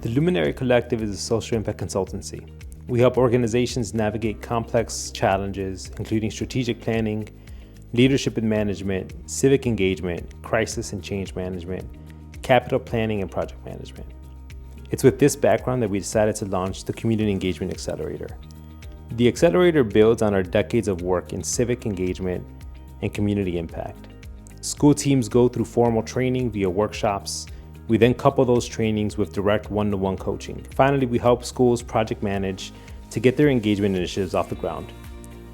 The Luminary Collective is a social impact consultancy. We help organizations navigate complex challenges, including strategic planning, leadership and management, civic engagement, crisis and change management, capital planning, and project management. It's with this background that we decided to launch the Community Engagement Accelerator. The Accelerator builds on our decades of work in civic engagement and community impact. School teams go through formal training via workshops. We then couple those trainings with direct one-to-one coaching. Finally, we help schools project manage to get their engagement initiatives off the ground.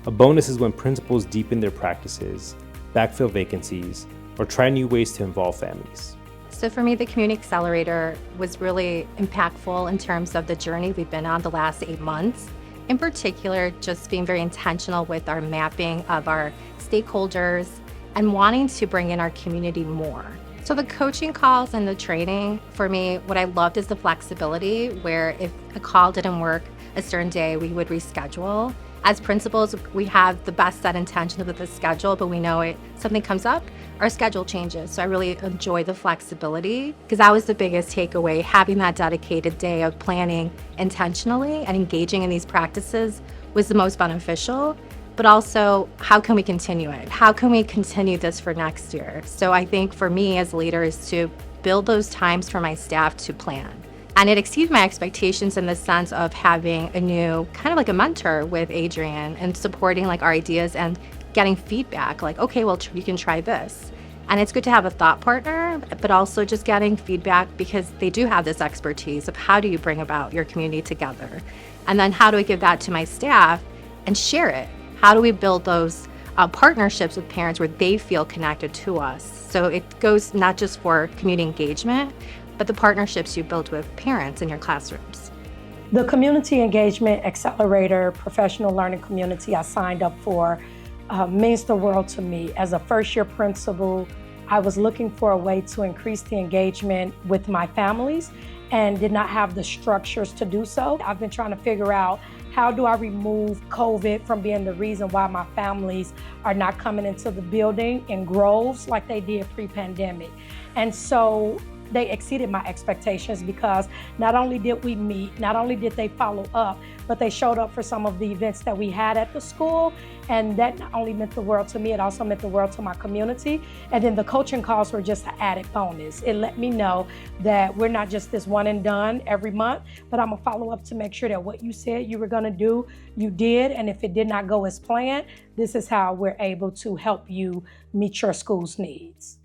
A bonus is when principals deepen their practices, backfill vacancies, or try new ways to involve families. So for me, the Community Accelerator was really impactful in terms of the journey we've been on the last 8 months. In particular, just being very intentional with our mapping of our stakeholders and wanting to bring in our community more. So the coaching calls and the training, for me, what I loved is the flexibility where if a call didn't work a certain day, we would reschedule. As principals, we have the best set intentions with the schedule, but we know something comes up, our schedule changes. So I really enjoy the flexibility because that was the biggest takeaway, having that dedicated day of planning intentionally and engaging in these practices was the most beneficial. But also, how can we continue it? How can we continue this for next year? So I think for me as a leader is to build those times for my staff to plan. And it exceeded my expectations in the sense of having a new, kind of like a mentor with Adrian and supporting like our ideas and getting feedback like, okay, well, you can try this. And it's good to have a thought partner, but also just getting feedback because they do have this expertise of how do you bring about your community together? And then how do I give that to my staff and share it? How do we build those partnerships with parents where they feel connected to us? So it goes not just for community engagement, but the partnerships you build with parents in your classrooms. The Community Engagement Accelerator professional learning community I signed up for means the world to me. As a first-year principal, I was looking for a way to increase the engagement with my families and did not have the structures to do so. I've been trying to figure out how do I remove COVID from being the reason why my families are not coming into the building in groves like they did pre-pandemic. And so they exceeded my expectations because not only did we meet, not only did they follow up, but they showed up for some of the events that we had at the school. And that not only meant the world to me, it also meant the world to my community. And then the coaching calls were just an added bonus. It let me know that we're not just this one and done every month, but I'm gonna follow up to make sure that what you said you were gonna do, you did. And if it did not go as planned, this is how we're able to help you meet your school's needs.